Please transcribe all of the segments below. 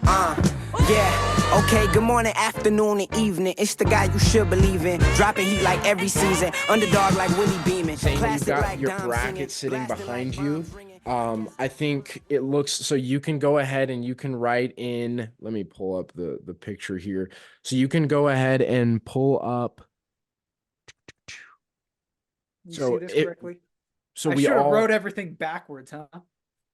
Yeah, okay, good morning, afternoon, and evening. It's the guy you should believe in. Dropping heat like every season. Underdog like Willie Beeman. Saying you've Classic got like your Dom bracket singing. sitting Blasting behind like you. bombs ringing. I think it looks so you can go ahead and you can write in. Let me pull up the picture here. So you can go ahead and pull up. You see So this it correctly? so I we should have all wrote everything backwards, huh?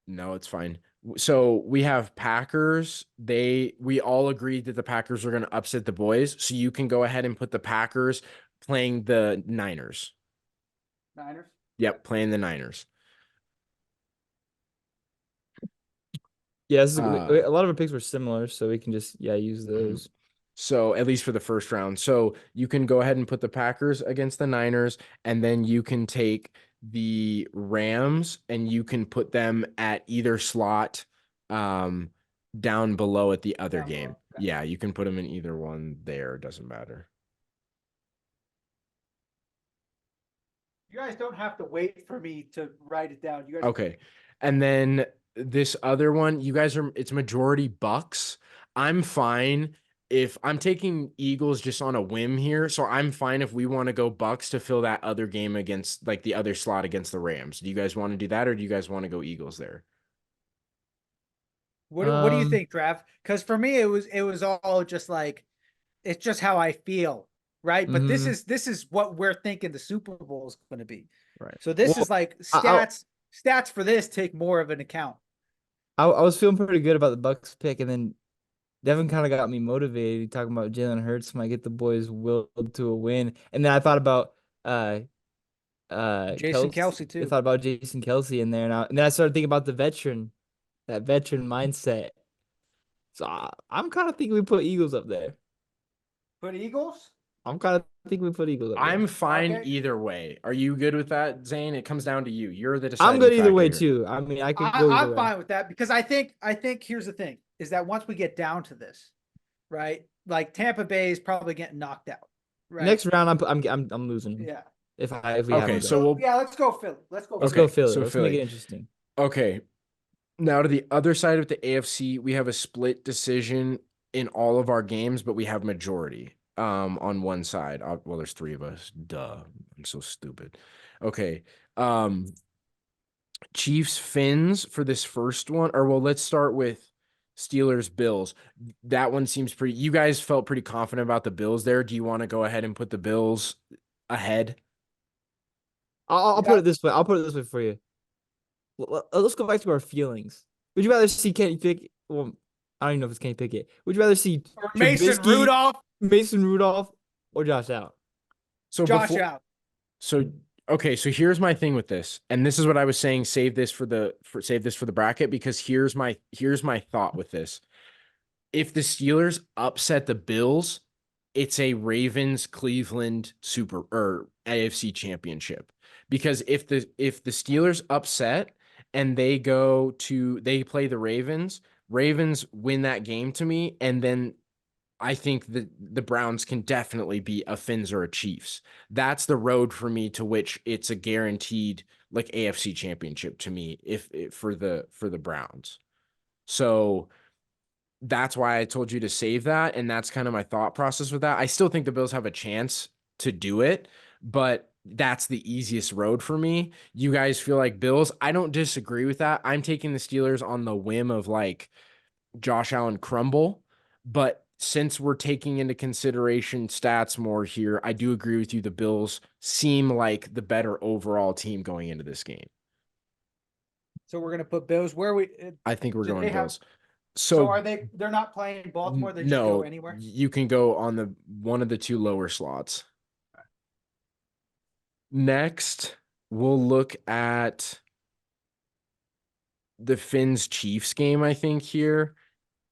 no, it's fine. So we have Packers. We all agreed that the Packers are going to upset the boys. So you can go ahead and put the Packers playing the Niners. Niners. Yep, playing the Niners. Yeah, a lot of our picks were similar, so we can just use those. So at least for the first round. So you can go ahead and put the Packers against the Niners, and then you can take the Rams and you can put them at either slot down below at the other Down game. below, okay. Yeah, you can put them in either one there. It doesn't matter. You guys don't have to wait for me to write it down. You guys. Okay. And then this other one, it's majority Bucks. I'm fine if I'm taking Eagles just on a whim here. So I'm fine if we want to go Bucks to fill that other game against like the other slot against the Rams. Do you guys want to do that or do you guys want to go Eagles there? What do you think, Trav? Because for me, it was all just like it's just how I feel, right? But this is what we're thinking the Super Bowl is going to be. Right. So this Well, is like stats for this take more of an account. I was feeling pretty good about the Bucks pick, and then Devin kind of got me motivated talking about Jalen Hurts might get the boys willed to a win, and then I thought about Jason Kelce too. I thought about Jason Kelce in there, and then I started thinking about that veteran mindset. So I'm kind of thinking we put Eagles up there. Put Eagles? I'm kind of thinking we put Eagles up there. I'm fine Okay. either way. Are you good with that, Zane? It comes down to you. You're the deciding I'm good either factor way here. too. I mean, I could go either I'm way. fine with that because I think here's the thing is that once we get down to this, right? Like Tampa Bay is probably getting knocked out. Right. Next round, I'm losing. Yeah. If we Okay, have so we'll let's go Philly. Let's go. let's Okay, go Philly. so Let's Philly. make it interesting. Okay. Now to the other side of the AFC, we have a split decision in all of our games, but we have majority on one side. Well, there's three of us. Duh. I'm so stupid. Okay. Chiefs Finns for this first one. Or well, let's start with Steelers Bills. That one seems pretty you guys felt pretty confident about the Bills there. Do you want to go ahead and put the Bills ahead? I'll put it this way. I'll put it this way for you. Let's go back to our feelings. Would you rather see Kenny Pickett? Well, I don't even know if it's Kenny Pickett. Would you rather see Or Mason Trubisky, Rudolph? Mason Rudolph, or Josh Allen? So Josh out. So okay, so here's my thing with this, and this is what I was saying. Save this for the bracket because here's my thought with this. If the Steelers upset the Bills, it's a Ravens Cleveland Super or AFC Championship. Because if the Steelers upset and they play the Ravens win that game to me, and then I think the Browns can definitely be a Finns or a Chiefs. That's the road for me to which it's a guaranteed like AFC championship to me if for the Browns. So that's why I told you to save that. And that's kind of my thought process with that. I still think the Bills have a chance to do it, but that's the easiest road for me. You guys feel like Bills. I don't disagree with that. I'm taking the Steelers on the whim of like Josh Allen crumble, but since we're taking into consideration stats more here, I do agree with you. The Bills seem like the better overall team going into this game. So we're gonna put Bills where we. I think we're going Bills. So are they? They're not playing Baltimore. They just go anywhere. You can go on the one of the two lower slots. Next, we'll look at the Finns Chiefs game. I think here.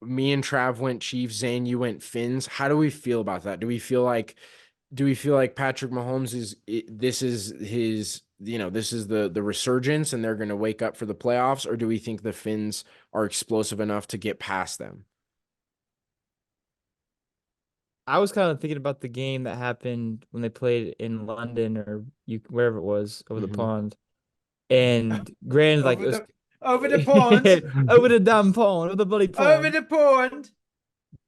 Me and Trav went Chiefs. Zane, you went Finns. How do we feel about that? Do we feel like Patrick Mahomes this is his, this is the resurgence and they're going to wake up for the playoffs? Or do we think the Finns are explosive enough to get past them? I was kind of thinking about the game that happened when they played in London or wherever it was over the pond. And granted, like it was over the pond. over the damn pond, over the bloody pond. Over the pond.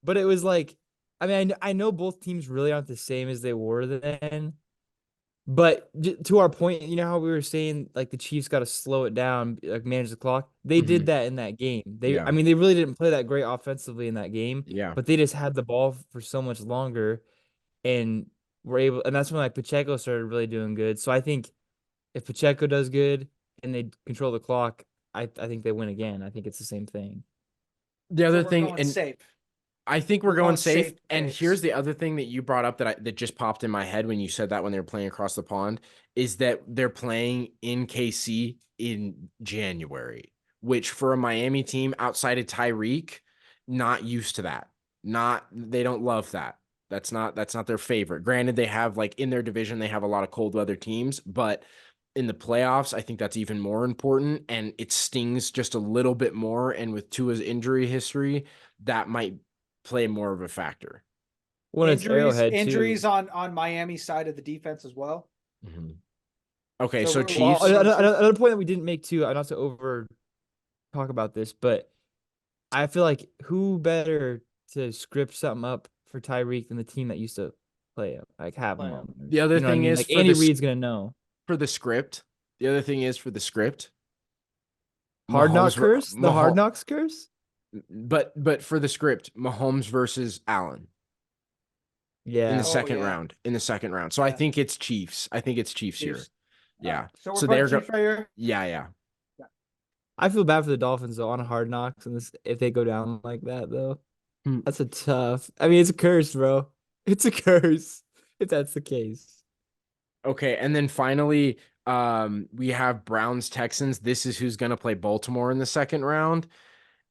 But it was like, I mean, I know both teams really aren't the same as they were then. But to our point, you know how we were saying like the Chiefs got to slow it down, like manage the clock. They did that in that game. Yeah. I mean, they really didn't play that great offensively in that game. Yeah. But they just had the ball for so much longer, and were able. And that's when like Pacheco started really doing good. So I think if Pacheco does good and they control the clock, I think they win again. I think it's the same thing. The So other we're thing, going and safe. I think we're We're going going safe. safe And picks. here's the other thing that you brought up that just popped in my head when you said that when they were playing across the pond is that they're playing in KC in January, which for a Miami team outside of Tyreek, not used to that. They don't love that. That's not their favorite. Granted, they have like in their division, they have a lot of cold weather teams, but in the playoffs, I think that's even more important. And it stings just a little bit more. And with Tua's injury history, that might play more of a factor. When it's Arrowhead Injuries too. on Miami's side of the defense as well. Mm-hmm. Okay, So so we're- Well, Chiefs. another point that we didn't make too, not to over talk about this, but I feel like who better to script something up for Tyreek than the team that used to play him, like have him Play on. The other You know what I thing mean? is Like for Andy the Reid's gonna know. for the script. The other thing is for the script. Hard knock Mahomes, curse? The hard Mahomes, knocks curse? but for the script, Mahomes versus Allen in Yeah. the second yeah. round. In the second round. So I Yeah. think it's Chiefs. I think it's Chiefs here. Chiefs. Yeah. So we're So putting they're Chiefs right here. yeah. I feel bad for the Dolphins though on hard knocks and this if they go down like that though. Hmm. That's a tough. I mean, it's a curse, bro. It's a curse if that's the case. Okay, and then finally, we have Browns Texans. This is who's gonna play Baltimore in the second round.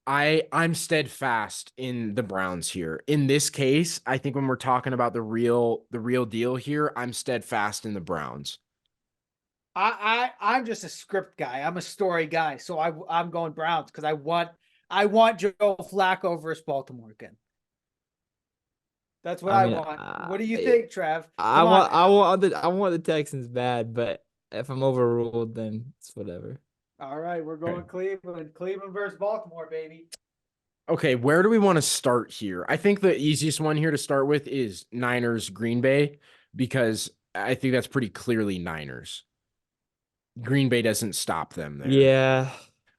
I'm steadfast in the Browns here. In this case, I think when we're talking about the real deal here, I'm steadfast in the Browns. I'm just a script guy. I'm a story guy. So I'm going Browns because I want Joe Flacco versus Baltimore again. That's what I mean, want. What do you think, Trav? I Come want on. I want the Texans bad, but if I'm overruled, then it's whatever. All right, we're going Cleveland. Cleveland versus Baltimore, baby. Okay, where do we want to start here? I think the easiest one here to start with is Niners Green Bay because I think that's pretty clearly Niners. Green Bay doesn't stop them there. Yeah.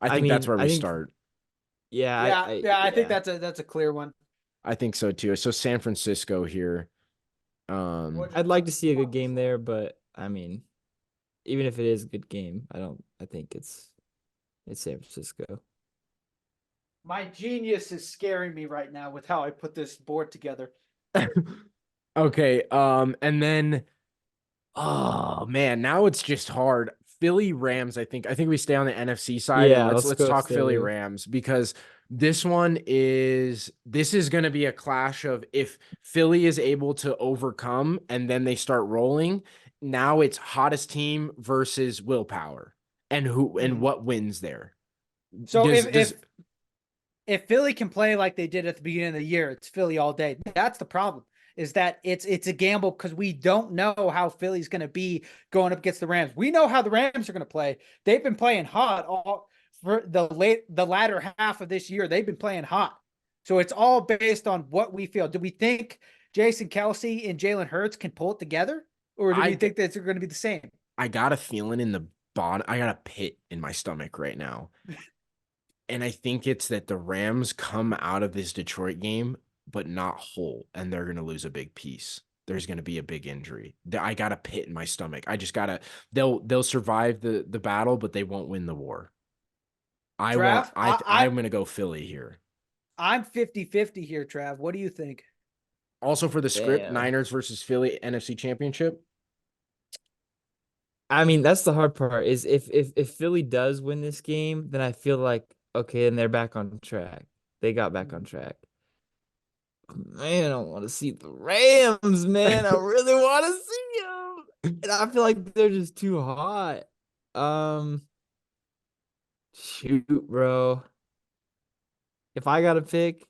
I think that's where I we think, start. Yeah, I think that's a clear one. I think so too. So San Francisco here. I'd like to see a good game there, but I mean, even if it is a good game, I think it's San Francisco. My genius is scaring me right now with how I put this board together. Okay, and then oh man, now it's just hard. Philly Rams, I think we stay on the NFC side and Yeah, let's go talk Philly stay. Rams because this is going to be a clash of if Philly is able to overcome and then they start rolling, now it's hottest team versus willpower and who and what wins there. So if Philly can play like they did at the beginning of the year, it's Philly all day. That's the problem. Is that it's a gamble because we don't know how Philly's going to be going up against the Rams. We know how the Rams are going to play. They've been playing hot all for the latter half of this year. They've been playing hot. So it's all based on what we feel. Do we think Jason Kelsey and Jalen Hurts can pull it together? Or do we think that they're going to be the same? I got a feeling in the bottom. I got a pit in my stomach right now. And I think it's that the Rams come out of this Detroit game, but not whole, and they're going to lose a big piece. There's going to be a big injury. I got a pit in my stomach. I just got to, they'll survive the battle, but they won't win the war. I'm going to go Philly here. I'm 50-50 here, Trav. What do you think? Also for the script, Damn. Niners versus Philly NFC Championship. I mean, that's the hard part is if Philly does win this game, then I feel like, okay, and they're back on track. They got back on track. Man, I don't want to see the Rams, man. I really want to see them. And I feel like they're just too hot. Shoot, bro. If I got to pick,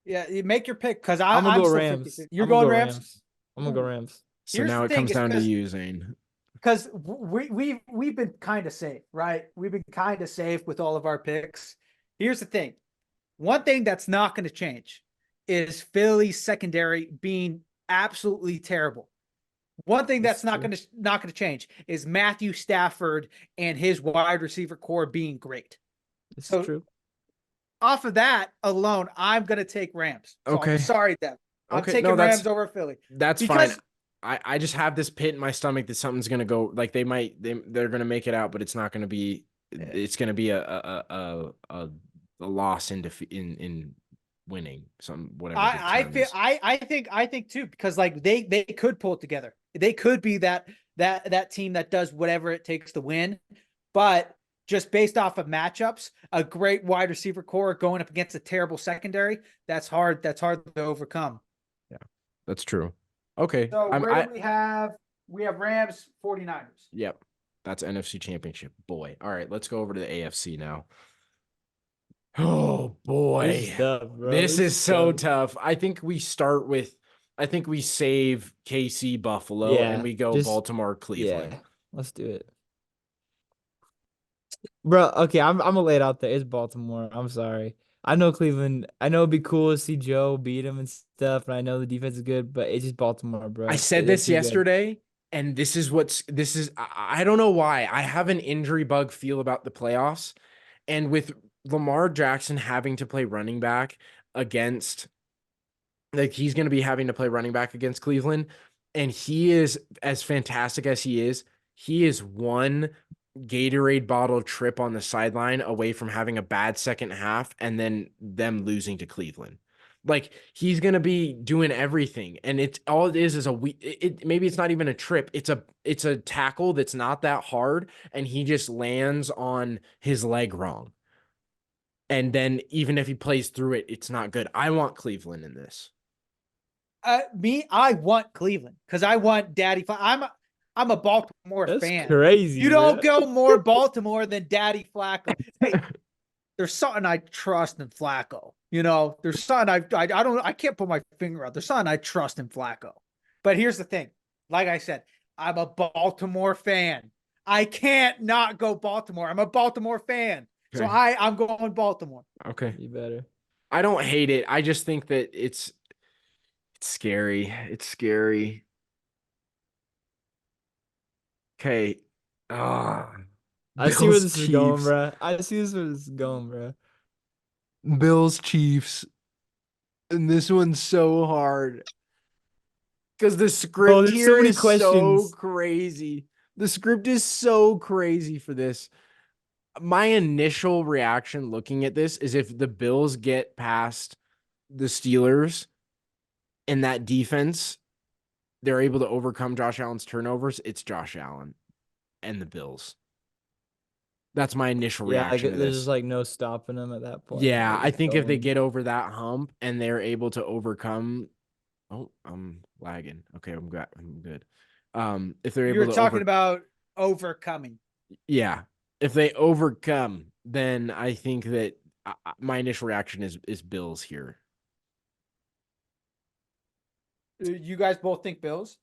Yeah, you make your pick because I'm gonna I'm go still Rams. 50-50. You're I'm gonna going go Rams? I'm gonna go Rams. So Here's now the it thing, comes is down to 'cause- you, Zane. Because we've been kind of safe, right? We've been kind of safe with all of our picks. Here's the thing. One thing that's not going to change is Philly's secondary being absolutely terrible. One thing that's not going to change is Matthew Stafford and his wide receiver core being great. It's So true. off of that alone, I'm going to take Rams. So Okay. I'm sorry, Dev. I'm Okay, taking no, that's- Rams over Philly. That's Because- fine. I just have this pit in my stomach that something's gonna go. Like they're gonna make it out, but it's not gonna be. It's gonna be a loss in winning whatever the term is. I think too, because like they could pull it together. They could be that team that does whatever it takes to win, but just based off of matchups, a great wide receiver core going up against a terrible secondary, that's hard to overcome. Yeah, that's true. Okay. So where do we have? We have Rams 49ers. Yep. That's NFC Championship. Boy. All right, let's go over to the AFC now. Oh boy. This is tough, bro. This is so tough. I think we save KC Buffalo and we go Baltimore Cleveland. Yeah, let's do it. Bro, okay, I'm gonna lay it out there. It's Baltimore. I'm sorry. I know Cleveland. I know it'd be cool to see Joe beat him and stuff, and I know the defense is good, but it's just Baltimore, bro. I said this yesterday, and this is I don't know why. I have an injury bug feel about the playoffs, and with Lamar Jackson having to play running back against, like, he's going to be having to play running back against Cleveland, and he is as fantastic as he is one Gatorade bottle trip on the sideline away from having a bad second half and then them losing to Cleveland. Like, he's going to be doing everything. And it's all it is maybe it's not even a trip. It's a tackle that's not that hard. And he just lands on his leg wrong. And then even if he plays through it, it's not good. I want Cleveland in this. I want Cleveland because I want Daddy. I'm a Baltimore That's fan. Crazy. You don't go more Baltimore than Daddy Flacco. Hey, there's something I trust in Flacco. You know, there's something I can't put my finger out. There's something I trust in Flacco. But here's the thing. Like I said, I'm a Baltimore fan. I can't not go Baltimore. I'm a Baltimore fan. Okay. So I'm going Baltimore. Okay. You better. I don't hate it. I just think that it's scary. It's scary. Okay. I see where this is going, bro. I see where this is going, bro. Bills Chiefs. And this one's so hard. Because the script here is so crazy. The script is so crazy for this. My initial reaction looking at this is if the Bills get past the Steelers in that defense, they're able to overcome Josh Allen's turnovers, it's Josh Allen and the Bills. That's my initial reaction to this. There's just like no stopping them at that point. Yeah, I think if they get over that hump and they're able to overcome. Oh, I'm lagging. Okay, I'm good. If they're able to. You're talking about overcoming. Yeah, if they overcome, then I think that my initial reaction is Bills here. You guys both think Bills?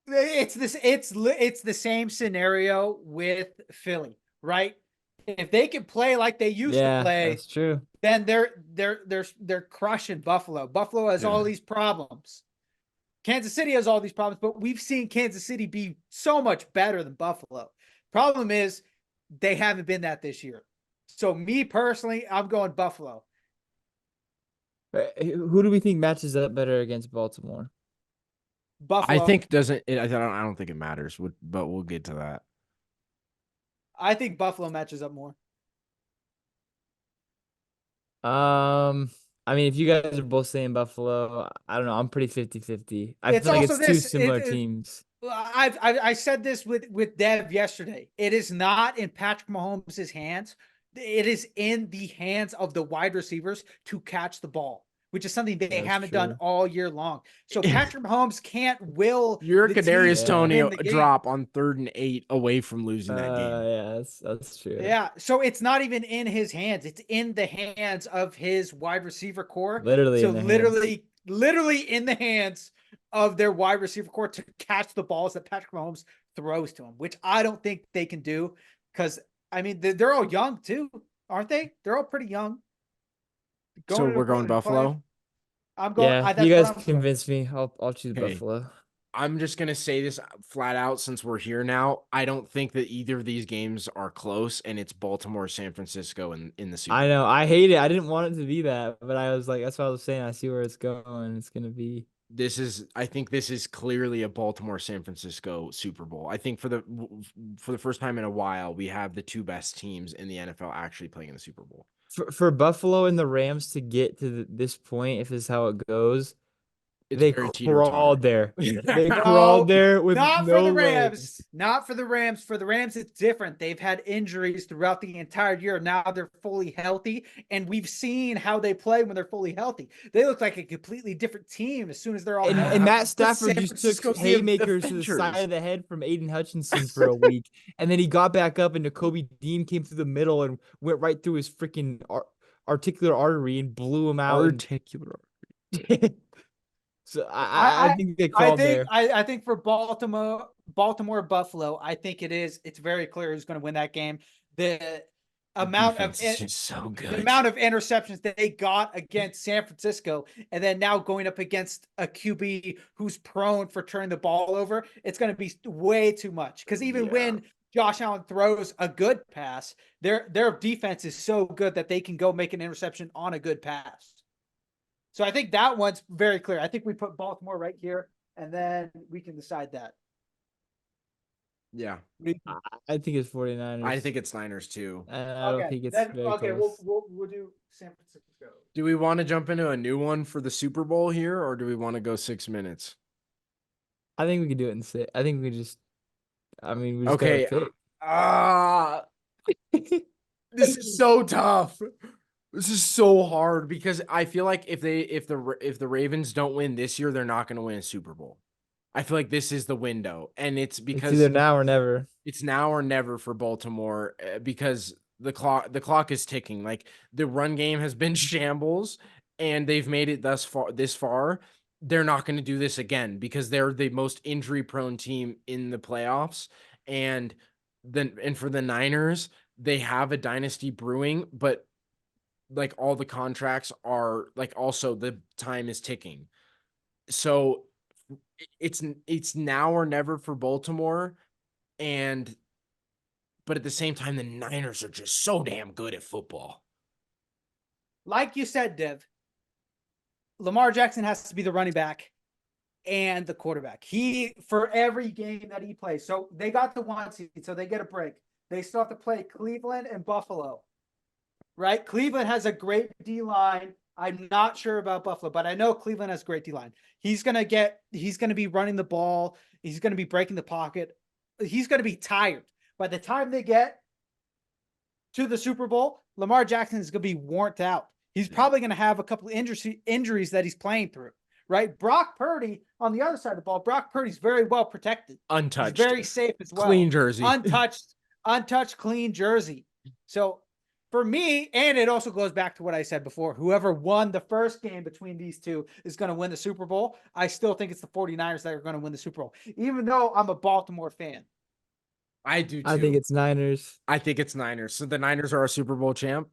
It's the same scenario with Philly, right? If they can play like they used to play, that's true. Then they're crushing Buffalo. Buffalo has all these problems. Kansas City has all these problems, but we've seen Kansas City be so much better than Buffalo. Problem is they haven't been that this year. So me personally, I'm going Buffalo. Who do we think matches up better against Baltimore? Buffalo. I think I don't think it matters, but we'll get to that. I think Buffalo matches up more. I mean, if you guys are both saying Buffalo, I don't know. I'm pretty 50-50. I feel like it's two similar teams. I said this with Dev yesterday. It is not in Patrick Mahomes' hands. It is in the hands of the wide receivers to catch the ball, which is something they haven't done all year long. So Patrick Mahomes can't will your Kadarius Toney drop on 3rd and 8 away from losing that game. Yeah, that's true. Yeah, so it's not even in his hands. It's in the hands of his wide receiver core. Literally in the hands of their wide receiver core to catch the balls that Patrick Mahomes throws to him, which I don't think they can do because, I mean, they're all young too, aren't they? They're all pretty young. So to the we're going to play. Buffalo. I'm going. Yeah, That's you what guys I'm going. convinced me. I'll choose Okay. Buffalo. I'm just gonna say this flat out since we're here now. I don't think that either of these games are close, and it's Baltimore, San Francisco in the Super I Bowl. know. I hate it. I didn't want it to be that, but I was like, that's what I was saying. I see where it's going. It's gonna be. I think this is clearly a Baltimore San Francisco Super Bowl. I think for the first time in a while, we have the two best teams in the NFL actually playing in the Super Bowl. For Buffalo and the Rams to get to this point, if this is how it goes, It's they very crawled there. They No, crawled there with not for no the legs. Rams. Not for the Rams. For the Rams, it's different. They've had injuries throughout the entire year. Now they're fully healthy, and we've seen how they play when they're fully healthy. They look like a completely different team as soon as they're all And, healthy. and Matt But Stafford San just took Francisco's the haymakers to the side Avengers. of the head from Aiden Hutchinson for a week, and then he got back up, and Jacoby Dean came through the middle and went right through his freaking articular artery and blew him out. Articular. So I think they crawled there. I think for Baltimore Buffalo, I think it's very clear who's going to win that game. The amount of Defense is just so the good. amount of interceptions that they got against San Francisco, and then now going up against a QB who's prone for turning the ball over, it's going to be way too much. Because even when Josh Allen throws a good pass, their defense is so good that they can go make an interception on a good pass. So I think that one's very clear. I think we put Baltimore right here, and then we can decide that. Yeah. I think it's 49ers. I think it's Niners too. I don't think it's then, very okay. close. We'll do San Francisco. Do we want to jump into a new one for the Super Bowl here, or do we want to go 6 minutes? I think we could do it in six. I think we just. I mean, we just Okay. gotta pick. This is so tough. This is so hard because I feel like if the Ravens don't win this year, they're not going to win a Super Bowl. I feel like this is the window, and it's because it's either now or never. It's now or never for Baltimore because the clock is ticking. Like the run game has been shambles, and they've made it this far. They're not going to do this again because they're the most injury prone team in the playoffs, and for the Niners, they have a dynasty brewing, but like all the contracts are like also the time is ticking. So it's now or never for Baltimore, but at the same time the Niners are just so damn good at football. Like you said, Dev, Lamar Jackson has to be the running back and the quarterback. He for every game that he plays. So they got the 1 seed, so they get a break. They still have to play Cleveland and Buffalo. Right? Cleveland has a great D-line. I'm not sure about Buffalo, but I know Cleveland has a great D-line. He's going to be running the ball. He's going to be breaking the pocket. He's going to be tired. By the time they get to the Super Bowl, Lamar Jackson is going to be worn out. He's probably going to have a couple of injuries that he's playing through, right? Brock Purdy, on the other side of the ball, Brock Purdy's very well protected. Untouched. He's very safe as well. Clean jersey. Untouched, clean jersey. So for me, and it also goes back to what I said before, whoever won the first game between these two is going to win the Super Bowl. I still think it's the 49ers that are going to win the Super Bowl, even though I'm a Baltimore fan. I do too. I think it's Niners. I think it's Niners. So the Niners are a Super Bowl champ?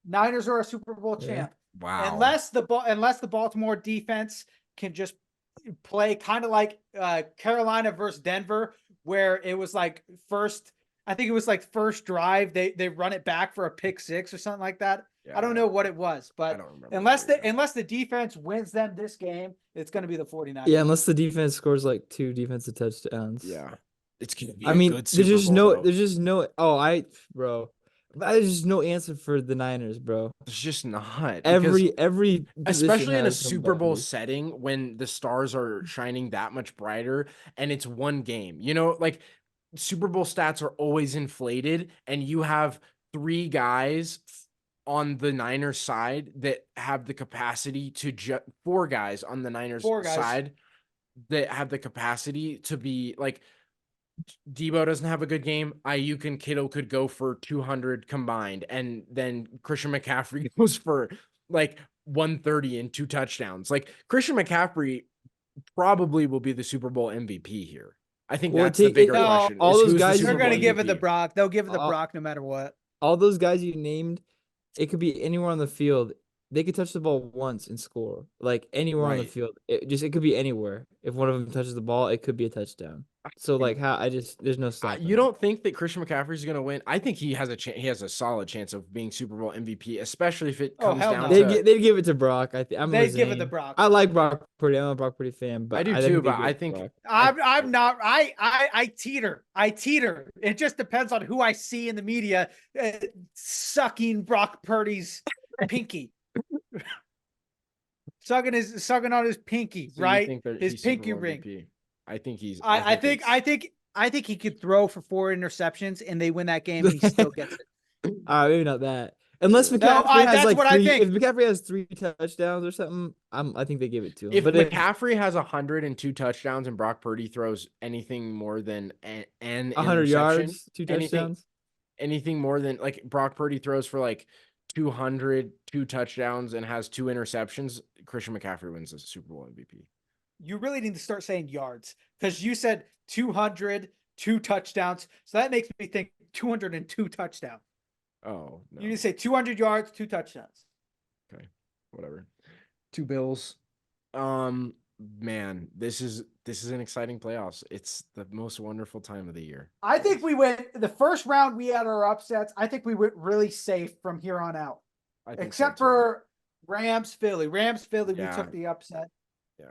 Niners are a Super Bowl champ. Wow. Unless the Baltimore defense can just play kind of like Carolina versus Denver, where it was like first drive, they run it back for a pick six or something like that. Yeah, I don't know what it was, but unless the defense wins them this game, it's going to be the 49ers. Yeah, unless the defense scores like 2 defensive touchdowns. Yeah. It's going to be good Super Bowl, there's just no there's just no answer for the Niners, bro. It's just not. Every especially in a Super Bowl setting when the stars are shining that much brighter and it's one game. You know, like Super Bowl stats are always inflated, and you have 3 guys on the Niners side that have the capacity to 4 guys on the Niners side that have the capacity to be like Debo doesn't have a good game. Ayuk and Kittle could go for 200 combined, and then Christian McCaffrey goes for like 130 and 2 touchdowns. Like Christian McCaffrey probably will be the Super Bowl MVP here. I think that's the bigger question. All those guys they're going to give it to Brock. They'll give it to Brock no matter what. All those guys you named, it could be anywhere on the field. they could touch the ball once and score, like anywhere on the Right. field. It could be anywhere. If one of them touches the ball, it could be a touchdown. So like how there's no stopping. You it. don't think that Christian McCaffrey's going to win? I think he has a chance. He has a solid chance of being Super Bowl MVP, especially if it Oh, comes hell down no. to. They'd give it to Brock. I'm They'd with give it to Zane. Brock. I like Brock Purdy. I'm a Brock Purdy fan, but I do think too, they but give I it to think Brock. I'm not. I teeter. I teeter. It just depends on who I see in the media sucking Brock Purdy's pinky. sucking on his pinky, so you right? think that His he's Super pinky Bowl ring. MVP. I think he's. I think he could throw for 4 interceptions and they win that game and he still gets it. Maybe not that. Unless Yeah. McCaffrey has that's like what I 3. think. If McCaffrey has 3 touchdowns or something, I think they give it to him. If But McCaffrey has 102 touchdowns and Brock Purdy throws anything more than an 100 interception, yards, 2 anything, touchdowns. anything more than like Brock Purdy throws for like 200, 2 touchdowns and has 2 interceptions, Christian McCaffrey wins the Super Bowl MVP. You really need to start saying yards because you said 200, 2 touchdowns. So that makes me think 202 touchdowns. Oh, no. You need to say 200 yards, 2 touchdowns. Okay, whatever. 2 Bills. Man, this is an exciting playoffs. It's the most wonderful time of the year. I think we went the first round. We had our upsets. I think we went really safe from here on out, I think except so, too. for Rams, Philly. We Yeah. took the upset. Yeah.